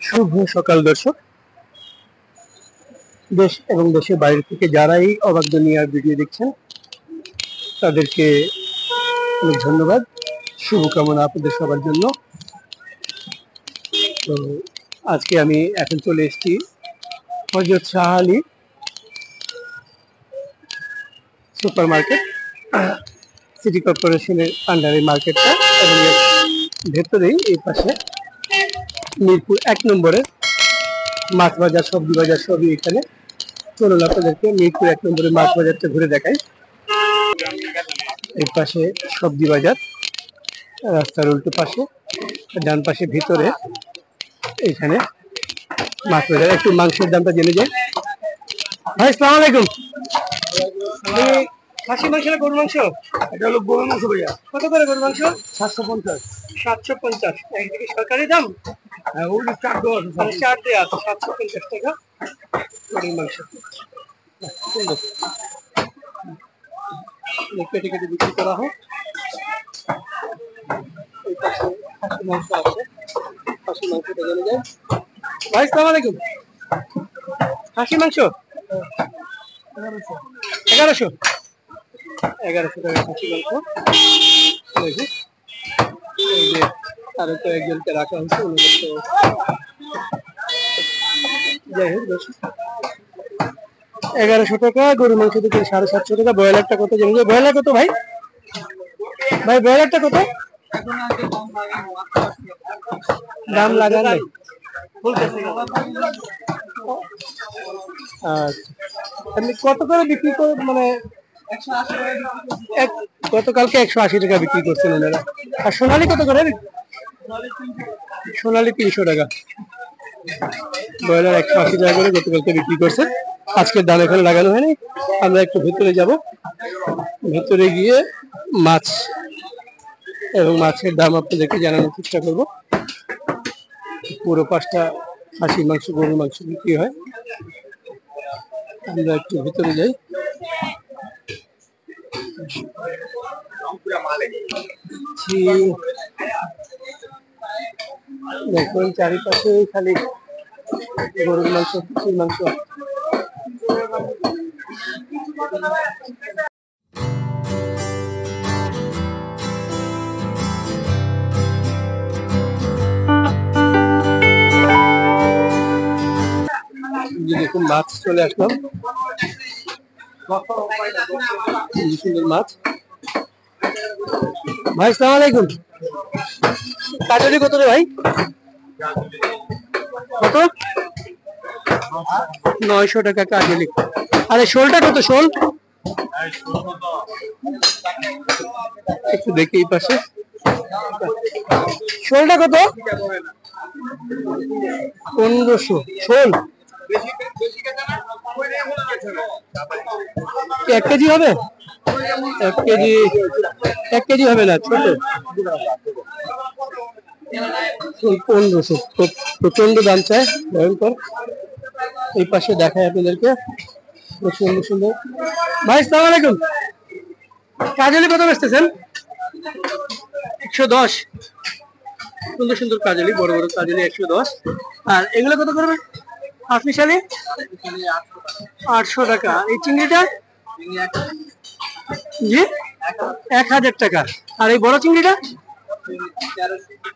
শুভ সকাল দর্শক, দেশ এবং দেশের বাইরে থেকে যারাই অবাক দুনিয়ার ভিডিও দেখছেন তাদেরকে অনেক ধন্যবাদ। শুভকামনা আপনাদের সবার জন্য। তো আজকে আমি এখন চলে এসেছি হযরত Shah Ali super market, city কর্পোরেশনের আন্ডারে মার্কেটটা, এবং এর ভেতরেই এই পাশে মিরপুর 1 নম্বরে মাছ বাজার, সবজি বাজার সবই এখানে। চলুন আপনাদেরকে মিরপুর 1 নম্বরে মাছ বাজারটা ঘুরে দেখাই। এই পাশে সবজি বাজার, রাস্তার উল্টো পাশে, ডান পাশে ভিতরে এখানে মাছ বাজার। একটু মাংসের দামটা জেনে যাই। ভাই আসসালামু আলাইকুম। খাসি মাংস না গরুর মাংস? এটা হলো গরুর মাংস ভাইয়া। কত করে গরুর মাংস? 750। 750 একদিকে সরকারি দাম? হ্যাঁ, ওই চার দেওয়া আছে। 750 টাকা গরুর মাংস। কেটে কেটে বিক্রি করা হয়। এই পাশে খাসি মাংস আছে, খাসি মাংসটা জেনে যায়। ভাই আসসালামু আলাইকুম। খাসি মাংস 1100 টাকা খাসি মাংস। এই যে আরো তো একজনকে রাখা হয়েছে, যাই হোক 1100 টাকা গরুর মাংস থেকে 750 টাকা। ব্রয়লারটা কত জেনে যায়? ব্রয়লার কত ভাই? ভাই ব্রয়লারটা কত? দাম লাগান নাই। আপনি কত করে বিক্রি করে, মানে গতকালকে 180 টাকা বিক্রি করছেন ওনারা। আর সোনালী কত করে? সোনালী 300 টাকা। ব্রয়লার 180 টাকা করে গতকালকে বিক্রি করছে। আজকের দাম এখানে লাগানো হয়নি। আমরা একটু ভেতরে যাব, ভেতরে গিয়ে মাছ এবং মাছের দাম আপনাদেরকে জানানোর চেষ্টা করব। পুরো পাঁচটা খাসি মাংস, গরুর মাংস বিক্রি হয়। আমরা একটু ভেতরে যাই। দেখুন চারিপাশে খালি গরুর মাংস, খাসির মাংস। দেখুন মাছ চলে আসলাম, সুন্দর মাছ। ভাই আসসালামু আলাইকুম। কাজলি কত রে ভাই? কত? 900 টাকা কাজলি। আরে শোলটা কত? শোল একটু দেখি এই পাশে। শোলটা কত? 1500 শোল। 1 কেজি হবে? 1 কেজি হবে না, ছোট। 1500, প্রচন্ড দাম চায়, ভয়ঙ্কর। এই পাশে দেখায় আপনাদেরকে, সুন্দর সুন্দর। ভাই আসসালামু আলাইকুম। কাজলি কত বেচতেছেন? 110। সুন্দর সুন্দর কাজলি, বড় বড় কাজলি 110। আর এগুলো কত করবে? হাফ মিশালি 800 টাকা। এই চিংড়িটা? জি 1000 টাকা। আর এই বড় চিংড়িটা?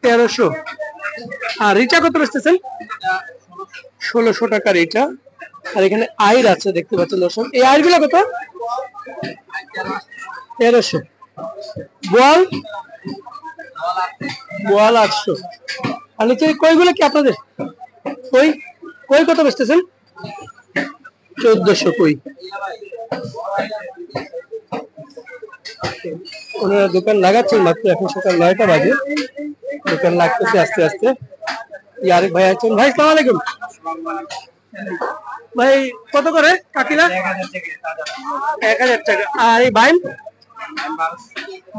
1300। আর রিটা কত বেচতেছেন? 1600 টাকার এইটা। আর এখানে আইর আছে, দেখতে পাচ্ছেন দর্শক। এই আইর গুলো কত? 1300। বোয়াল? বোয়াল 800। আর নিচে কইগুলো কি আপনাদের? কই কত বেচতেছেন? 1400 কই। ওনারা দোকান লাগাচ্ছেন মাত্র, এখন সকাল 9টা বাজে। দোকান লাগতেছে আস্তে আস্তে। আরেক ভাই আছেন। ভাই আসসালামু আলাইকুম। ভাই কত করে কাকিলা? 1000 টাকা। আর এই বাইন?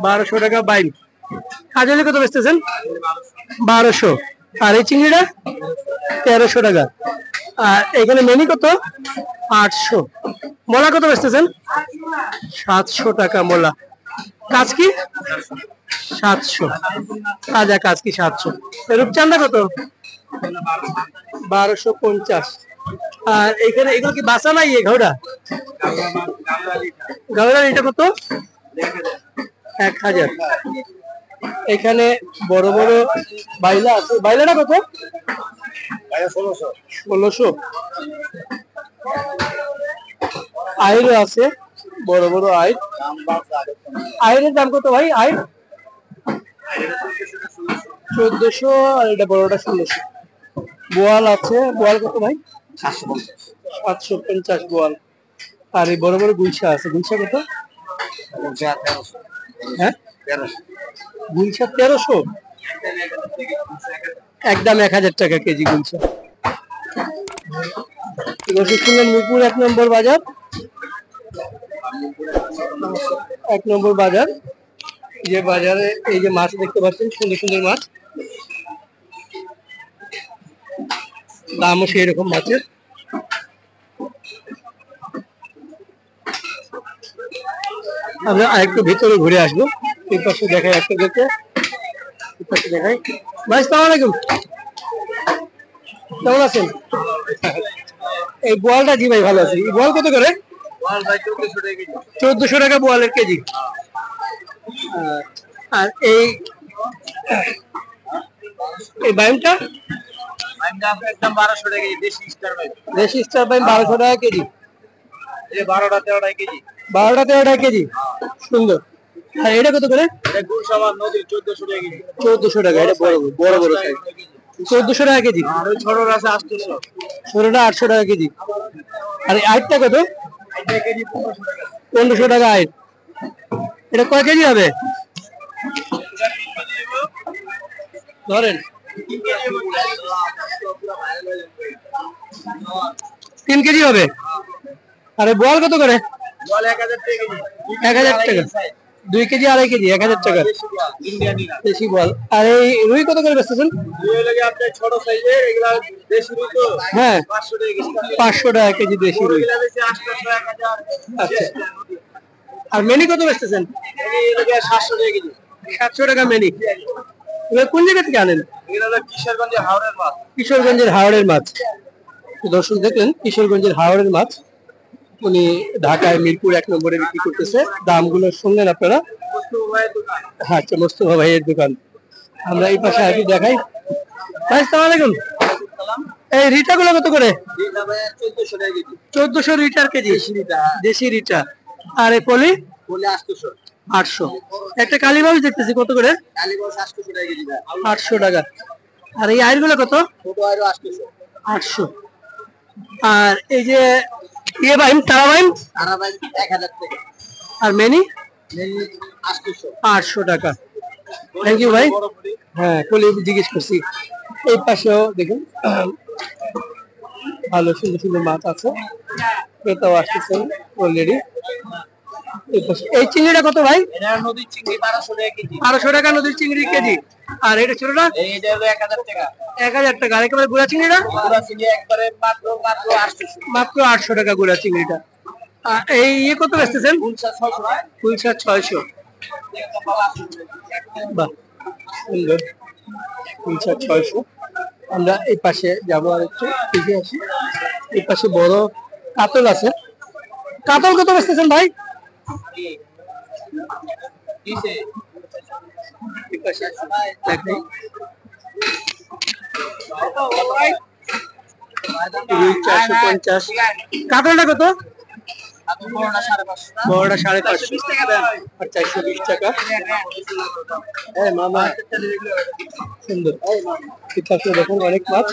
1200 টাকা বাইন। কাজলি কত বেচতেছেন? 1200। আর এই চিংড়িটা? 1300 টাকা। আর এখানে মেনি কত? 800। মোলা কত বেচতেছেন? 700 টাকা মোলা। কাজ কি? 700। তাজা কাজ কি 700। রূপচাঁদা কত? 1250। আর এখানে এগুলো কি বাসা নাই ঘোড়া? গাওড়া এটা কত? 1000। এখানে বড় বড় বাইলা আছে, বাইলাটা কত? 1600। আইরও আছে, বড় বড় আইর। আইরের দাম কত ভাই? আইর 1400, আর এটা বড়টা 1600। বোয়াল আছে, বোয়াল কত ভাই? 750 বোয়াল। আর এই বড় বড় গুলশা আছে, গুলশা কত? হ্যাঁ, গুলশা 1300। একদম 1000 টাকা কেজি গুলশা। মিরপুর 1 নম্বর বাজার, 1 নম্বর বাজার। যে বাজারে এই যে মাছ দেখতে পাচ্ছেন, সুন্দর সুন্দর মাছ, দামও সেই রকম মাছের। আমরা আরেকটু ভিতরে ঘুরে আসবো, এই পাশে দেখাই একটা দেখে, এই পাশে দেখাই। ভাই আসসালামু আলাইকুম, কেমন আছেন? এই বোয়ালটা, জি ভাই ভালো আছি। এই বোয়াল কত করে? 1400 টাকা বোয়ালের কেজি। আর এই বাইমটা? একদম 1200 টাকা কেজি, দেশি স্টার বাইম 1200 টাকা কেজি। 12টা 13টা কেজি, 12টা 13টা কেজি, সুন্দর। আর এটা কত করে? নদীর 1400 টাকা কেজি। 1400 টাকা, এটা বড় বড় বড় সাইজ, 1400 টাকা কেজি। ছোটটা আছে 800, ছোটটা 800 টাকা কেজি। আর আইটটা কত? 1500 টাকা আইট। এটা কয় কেজি হবে ধরেন? 3 কেজি হবে। আরে বোয়াল কত করে? 1000 টাকা। 2 কেজি 2.5 কেজি 1000 টাকা দেশি বোয়াল। আর এই রুই কত করে বেচতেছেন? হ্যাঁ, 500 টাকা কেজি দেশি রুই। আচ্ছা, আর মেনি কত বেচতেছেন? 700 টাকা কেজি। 700 টাকা মেনি। কোন জায়গা থেকে আনেন? কিশোরগঞ্জের হাওড়ের মাছ। দর্শক দেখলেন, কিশোরগঞ্জের হাওড়ের মাছ উনি ঢাকায় মিরপুর 1 নম্বরে বিক্রি করতেছে। দামগুলো শুনলেন আপনারা। হ্যাঁ, মোস্তফা ভাইয়ের দোকান। আমরা এই পাশে আগে দেখাই। ভাই আসসালামু আলাইকুম, এই রিটা গুলো কত করে? 1400 রিটার কেজি, দেশি রিটা। আর এই পলি? 800। একটা কালীবাউস দেখতেছি, কত করে? 800 টাকা। আর এই আইর গুলো কত? 800। আর এই যে ইয়ে বাইম, তারা বাইম 1000 টাকা। আর মেনি 800 টাকা। থ্যাংক ইউ ভাই। হ্যাঁ, কলি জিজ্ঞেস করছি। এই পাশেও দেখুন ভালো সুন্দর সুন্দর মাছ আছে, ক্রেতাও আসতেছেন অলরেডি। এই চিংড়িটা কত ভাই? নদীর চিংড়ি 1200 টাকা কেজি। 1200 টাকা নদীর চিংড়ি কেজি। আর এটা ছোটটা? এইটা হলো 1000 টাকা। 1000 টাকা। আর একেবারে গুড়া চিংড়িটা? গুড়া চিংড়ি একবারে মাত্র 800। মাত্র 800 টাকা গুড়া চিংড়িটা। এই ইয়ে কত বেচতেছেন? কুলশা 600। বাহ, সুন্দর। কুলশা 600। আমরা এই পাশে যাবো, আর একটু এগিয়ে আসি। এই পাশে বড় কাতল আছে। কাতল কত বেচতেছেন ভাই? কাতলটা কত? বড়টা 550 আর 420 টাকা। মামা সুন্দর। দেখুন অনেক মাছ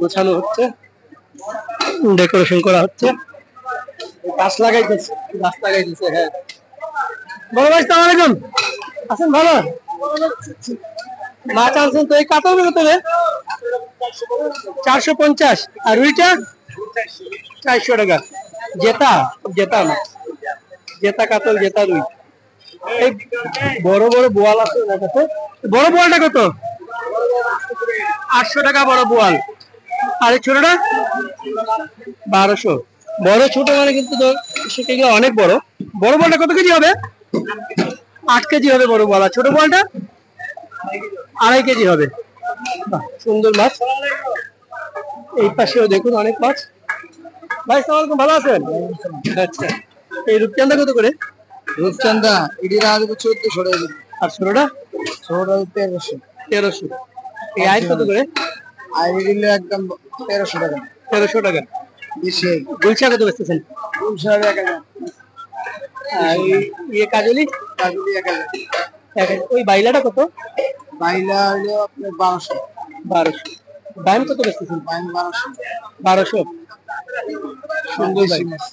গোছানো হচ্ছে, ডেকোরেশন করা হচ্ছে, গাছ লাগাইতেছে। হ্যাঁ, বড় ভাই আসসালামু আলাইকুম, আছেন ভালো? মাছ আনছেন তো, এই কাতল কত রে? 450। আর রুইটা 400 টাকা। জেতা জেতা মাছ, জেতা কাতল, জেতা রুই। এই বড় বড় বোয়াল আছে ওনার কাছে। বড় বোয়ালটা কত? 800 টাকা বড় বোয়াল। আর এই ছোটটা 1200। বড় ছোট মানে কিন্তু সেটা অনেক বড়। বড় বোয়ালটা কত কেজি হবে? 8 কেজি হবে বড় বোয়াল। আর ছোট বোয়ালটা 2.5 কেজি হবে। বাহ, সুন্দর মাছ। এই পাশেও দেখুন অনেক মাছ। ভাই সালাম আলাইকুম, ভালো আছেন? আচ্ছা, এই রূপচাঁদা কত করে? রূপচান্দা এটির আগে 1400 টাকা। আর ষোলোটা? ছোটটা 1300। 1300। এই আইস কত করে? আইডি দিলে একদম 1300 টাকা। 1300 টাকা। বেশি। গুলশা কত বেচতেছেন? 1000 আর ইয়ে কাজলি? কাজলি 1000। ওই বাইলাটা কত? বাইলা হলো আপনার 1200। 1200। বাইম কত বেচতেছেন? বাইন 1200। 1200। সুন্দর দেশি বাইম। মাছ।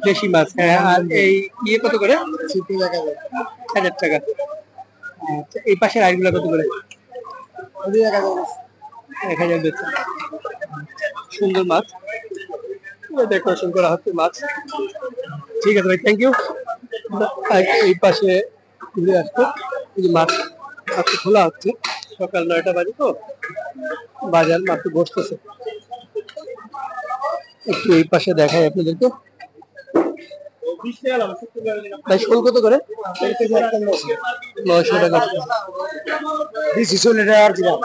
দেশি মাছ, হ্যাঁ। আর এই ইয়ে কত করে? চিপি 1000। 1000 টাকা। আচ্ছা, এই পাশের আইগুলা কত করে? ওই 1000। 1000 বেচছেন। সুন্দর মাছ, ডেকোরেশন করা হচ্ছে মাছ। ঠিক আছে ভাই, থ্যাংক ইউ। এই পাশে ঘুরে আসতো, এই যে মাছ আজকে খোলা হচ্ছে, সকাল 9টা বাজে তো, বাজার মাত্র বসতেছে। একটু এই পাশে দেখাই আপনাদেরকে। ভাই শোল কত করে? 900 টাকা। দেশি চলে যায় আর দিলাম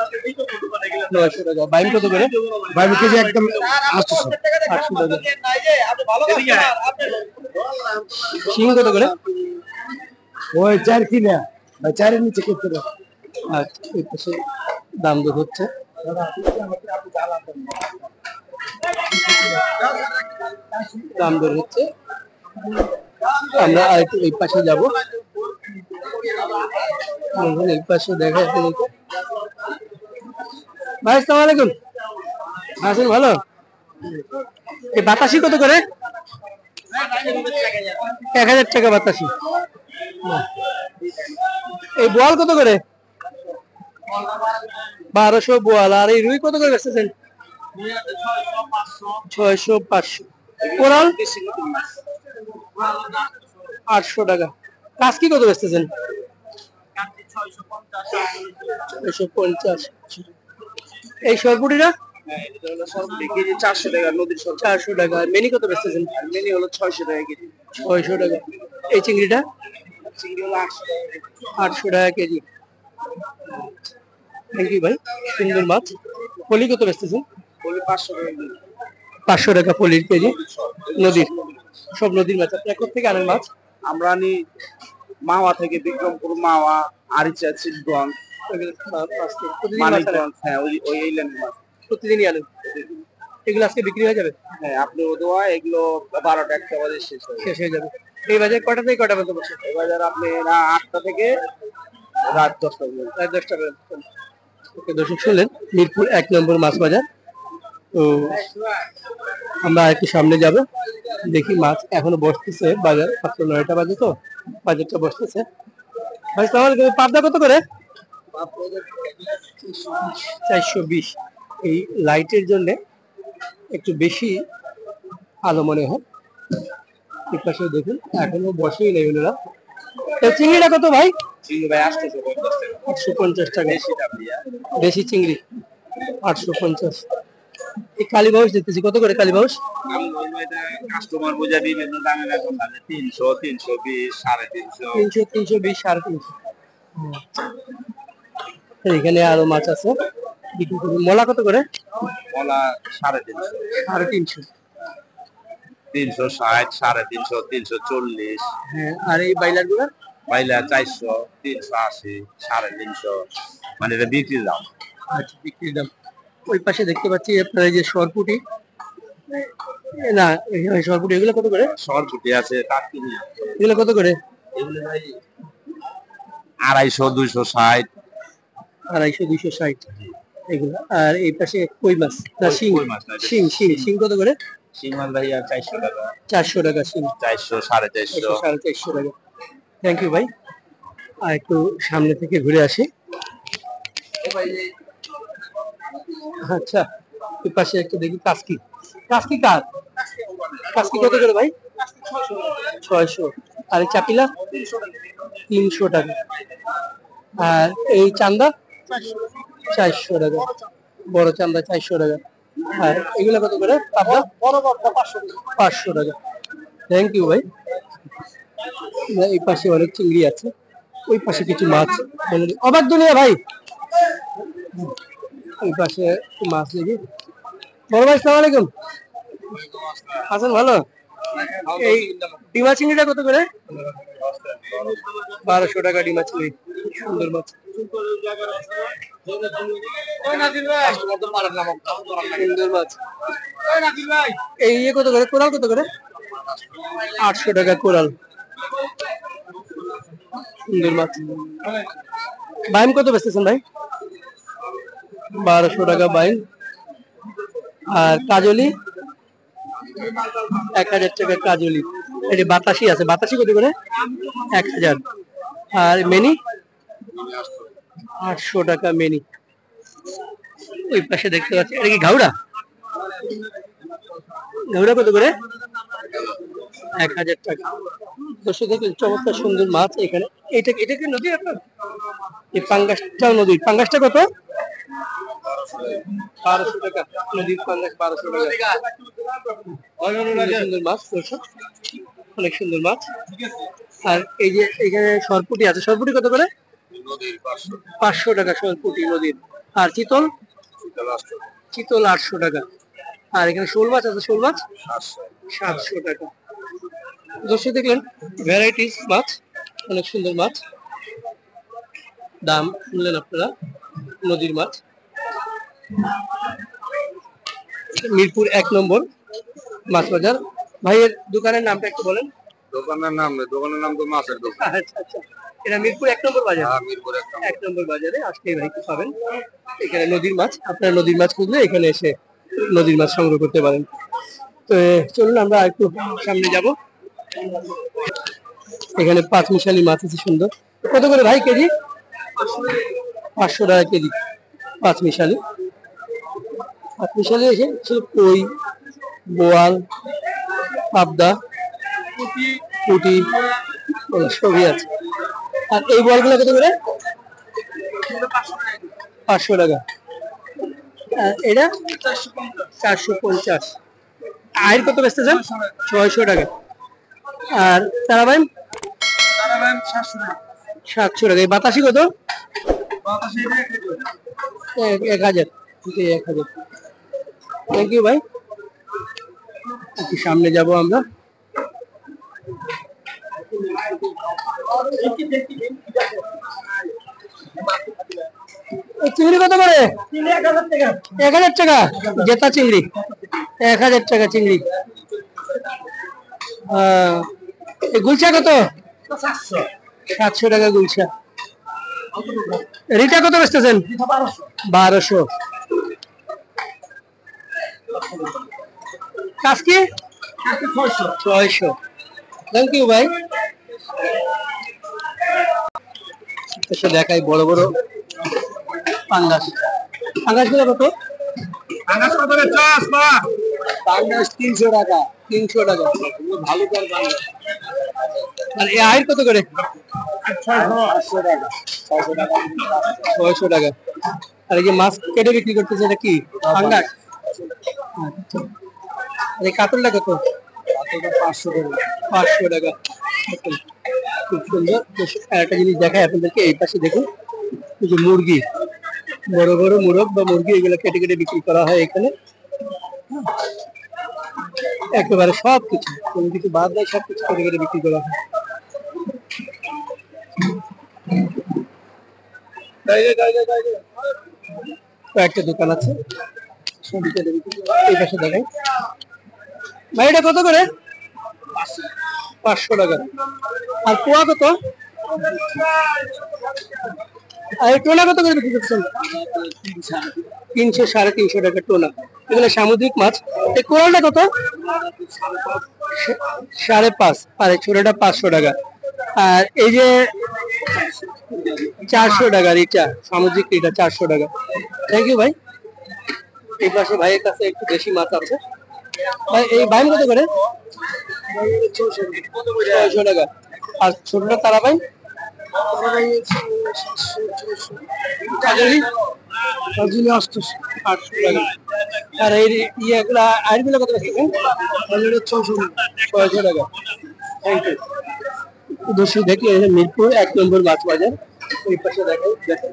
900 টাকা। বাইম কত করে? বাইন কেজি একদম 800। 800 টাকা। শিং কত করে? ওই 4 কিনা বা 4 নিচে করতে পারে। আচ্ছা, এই পাশে দাম দর হচ্ছে। দাম দর হচ্ছে। আমরা আরেকটু এই পাশে যাবো। এই পাশে দেখা যাচ্ছে। ভাই আসসালামু আলাইকুম, আছেন ভালো? এই বাতাসি কত করে? 1000 টাকা বাতাসি। এই বোয়াল কত করে? 1200 বোয়াল। আর এই রুই কত করে বেচতেছেন? 600, 500। কোরাল 800 টাকা। কাসকি কত বেচতেছেন? 650। এই সরপুটিটা? কেজি 400 টাকা। নদীর 400 টাকা। মেনি কত বেচতেছেন? মিনি হলো 600 টাকা কেজি। 600 টাকা। এই চিংড়িটা? চিংড়ি হলো 800 টাকা কেজি। 800 টাকা কেজি। থ্যাংক ইউ ভাই, সুন্দর মাছ। পলি কত বেচতেছেন? বলি 500 টাকা কেজি। 500 টাকা পলির কেজি। নদীর, সব নদীর মাছ। আপনার কোথেকে আনেন মাছ? আমরা আনি মাওয়া থেকে, বিক্রমপুর, মাওয়া, আরিচা, চিটগঞ্জ, প্রতিদিন মাছ আনেন? মানিকগঞ্জ। হ্যাঁ, ওই ওই এই লাইনের মাছ প্রতিদিনই আনেন? এগুলো আজকে বিক্রি হয়ে যাবে? হ্যাঁ, আপনি দোয়া এগুলো 12টা 1টা বাজে শেষ হবে। শেষ হয়ে যাবে। এই বাজার কটা থেকে কটা পর্যন্ত বসে? এই বাজার আপনি রাত 8টা থেকে রাত 10টা পর্যন্ত। রাত 10টা পর্যন্ত। ওকে দর্শক, শুনলেন মিরপুর 1 নম্বর মাছ বাজার। তো আমরা একটু সামনে যাব, দেখি মাছ এখনো বসতেছে। বাজার মাত্র 9টা বাজে তো, বাজারটা বসতেছে। ভাই সালাম আলাইকুম, পাবদা কত করে? 420। এই লাইটের জন্য একটু বেশি আলো মনে হয়। এই পাশে দেখুন এখনো বসেই নেই ওনারা। চিংড়িটা কত ভাই? চিংড়ি ভাই আসতেছে 50 টাকা। 850 টাকা। দেশিটা ভাইয়া। দেশি চিংড়ি 850। এই কালীবাউস দেখতেছি, কত করে কালীবাউস? কাস্টমার বোঝা বিভিন্ন দামের এখন মানে 300, 320, 350। 300, 320, 350। এখানে আরো মাছ আছে বিক্রি করি। মলা কত করে? কলা 350। 350। 360, 350, 340। হ্যাঁ, আর এই বাইলার গুলা? বাইলা 400, 380, 350। মানে এটা বিক্রির দাম। আচ্ছা, বিক্রির দাম। ওই পাশে দেখতে পাচ্ছি আপনার এই যে সরপুটি, না এই সরপুটি, এগুলো কত করে? সরপুটি আছে, কাটকিনি আছে। এগুলো কত করে? এগুলো ভাই 250, 260। 250, 260 এগুলো। আর এই পাশে কই মাছ না শিং? কই মাছ না, এটা শিং। শিং শিং কত করে? শিংমাল ভাইয়া 400 টাকা। 400 টাকা শিং। 400, 450। 450 টাকা। থ্যাংক ইউ ভাই। আর একটু সামনে থেকে ঘুরে আসি। আচ্ছা, এই পাশে একটু দেখি কাসকি। কাসকি কার? কাসকি কত করে ভাই? 600। আর এই চাপিলা? 300 টাকা। আর এই চান্দা? 400 টাকা। বড় চান্দা 400 টাকা। আর এগুলা কত করে? পাবদা? 500 টাকা। থ্যাংক ইউ ভাই। এই পাশে অনেক চিংড়ি আছে, ওই পাশে কিছু মাছ। অবাক দুনিয়া ভাই, এই পাশে মাছ দেখি। বড় ভাই সালাম আলাইকুম, আছেন ভালো? এই ডিমা চিংড়িটা কত করে? 1200 টাকা ডিমা চিংড়ি, সুন্দর মাছ, সুন্দর মাছ। এই ইয়ে কত করে? কোরাল কত করে? 800 টাকা কোরাল, সুন্দর মাছ। বাইম কত বেচতেছেন ভাই? 1200 টাকা বাইম। আর কাজলি 1000 টাকা কাজলি। এই যে বাতাসি আছে, বাতাসি কত করে? 1000। আর মেনি 800 টাকা মেনি। ওই পাশে দেখতে পাচ্ছি, এটা কি ঘাউড়া? ঘাউড়া কত করে? 1000 টাকা। দর্শক দেখুন চমৎকার সুন্দর মাছ এখানে। এটা এটা কি নদী আপনার? এই পাঙ্গাসটাও নদী। পাঙ্গাসটা কত? 1200 টাকা নদীর পাঙ্গাস, 1200 টাকা। সুন্দর মাছ দর্শক, অনেক সুন্দর মাছ। আর এই যে এখানে সরপুটি আছে, সরপুটি কত করে? 500 টাকা সরপুটি নদীর। আর চিতল? চিতল 800 টাকা। আর এখানে শোল মাছ আছে, শোল মাছ 700 টাকা। দর্শক দেখলেন ভ্যারাইটিস মাছ, অনেক সুন্দর মাছ, দাম শুনলেন আপনারা। নদীর মাছ, মিরপুর 1 নম্বর মাছ বাজার। ভাইয়ের দোকানের নামটা একটু বলেন। দোকানের নাম তো মাছের দোকান। আচ্ছা আচ্ছা, এটা মিরপুর 1 নম্বর বাজার। মিরপুর 1 নম্বর বাজারে আসলে ভাইকে পাবেন। এখানে নদীর মাছ, আপনারা নদীর মাছ খুঁজলে এখানে এসে নদীর মাছ সংগ্রহ করতে পারেন। তো চলুন আমরা একটু সামনে যাব। এখানে 5 মিশালি মাছ আছে সুন্দর। কত করে ভাই কেজি? 500 টাকা কেজি 5 মিশালি। 5 মিশালি এসে কই, বোয়াল, পাবদা, পুঁটি সবই আছে। আর এই বোয়ালগুলো কত করে? 500 টাকা। আর এটা 450। আয়ের কত বেচতেছেন? 600 টাকা। আর তারাবাইম 700 টাকা। এই বাতাসি কত? 1000। 1000। থ্যাংক ইউ ভাই। একটু সামনে যাব আমরা। চিংড়ি কত করে? 1000 টাকা জেতা চিংড়ি, 1000 টাকা চিংড়ি। গুলশা কত? 700 টাকা গুলশা। রিটা কত বেচতেছেন? 1200। কাসকি 600। থ্যাংক ইউ ভাই। দেখাই বড় বড় পাঙ্গাস। পাঙ্গাস গুলো কত? পাঙ্গাস 300 টাকা। 300 টাকা ভালো করে পাঙ্গাস। আর এই আয়ের কত করে? 600 টাকা। 600 টাকা। আর এই যে মাছ কেটে বিক্রি করতেছে এটা কি? পাঙ্গাস। এই কাতলটা কত? 500 টাকা। 500 টাকা। খুব সুন্দর। একটা জিনিস দেখাই আপনাদেরকে, এই পাশে দেখুন এই যে মুরগি, বড় বড় মুরগ বা মুরগি, এগুলো কেটে কেটে বিক্রি করা হয় এখানে। একেবারে সবকিছু, কোনো কিছু বাদ দেয়, সবকিছু কেটে কেটে বিক্রি করা হয়। কয়েকটা দোকান আছে, এই পাশে দেখাই। ভাই এটা কত করে? 500 টাকা। আর পোয়া কত? আর টোনা কত করে বিক্রি করছেন? 300, 350 টাকা টোনা। এগুলো সামুদ্রিক মাছ। এই কোরালটা কত? 5.5। আর এই ছোটটা 500 টাকা। আর এই যে 400 টাকা রিটা, সামুদ্রিক রিটা 400 টাকা। থ্যাংক ইউ ভাই। এই পাশে ভাইয়ের কাছে একটু বেশি মাছ আছে। ভাই এই বাইম কত করে? 600 টাকা। আর ছোটটা তারা ভাই? কাজলি 800 টাকা। আর এই ইয়েগুলা আইরগুলো কত আছে? 600 টাকা। Thank you. দর্শক দেখলে মিরপুর 1 নম্বর মাছ বাজার। এই পাশে দেখাই, দেখেন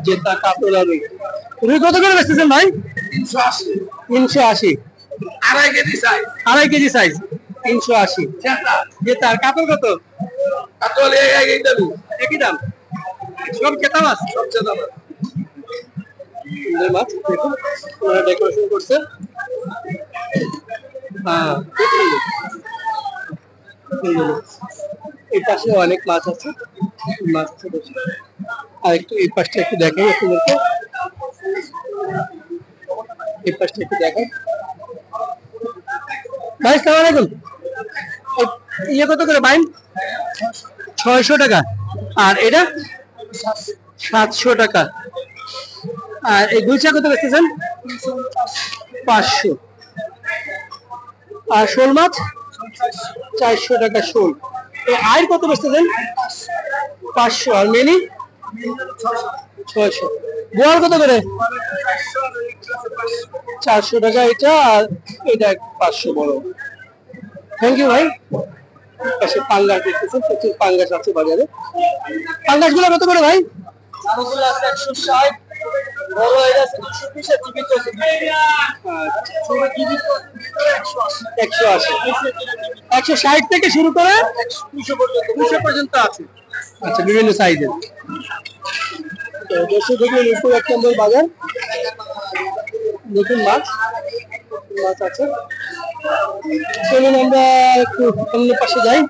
জেতা কাতলা রুই। রুই কত করে বেচতেছেন ভাই? 380 380। 2.5 কেজি সাইজ। 2.5 KG size 380। জেতা জেতা আর কাতল কত? কাতল এই দাবি একই দাম। সব জেতা মাছ। সব জেতা মাছ। সুন্দর মাছ দেখুন, ওরা ডেকোরেশন করছে। হ্যাঁ, সুন্দর। এই পাশে অনেক মাছ আছে, মাছ আছে বেশি। আর একটু এই পাশটা একটু দেখাই আপনাদেরকে, এই পাশটা একটু দেখাই। ভাই সালাম আলাইকুম। ইয়ে কত করে ভাই? 600 টাকা। আর এটা 700 টাকা। আর এই গুলচা কত বেচতেছেন? 500। আর শোল মাছ 400 টাকা শোল। এই আয়ের কত বেচতেছেন? 500। Are many 600। বোয়াল কত করে? 400 টাকা এটা, আর এটা 500 বড়। থ্যাংক ইউ ভাই। পাশে পাঙ্গাস দেখতেছেন, প্রচুর পাঙ্গাস আছে বাজারে। পাঙ্গাস গুলো কত করে ভাই? 160। বড় এটা 220 আর চিকেন 180। 160 থেকে শুরু করে 200 পর্যন্ত আছে। আচ্ছা, বিভিন্ন সাইজের। তো দর্শক দেখুন, মিরপুর 1 নম্বর বাজার। নতুন মাছ মাছ আছে। চলুন আমরা একটু অন্য পাশে যাই।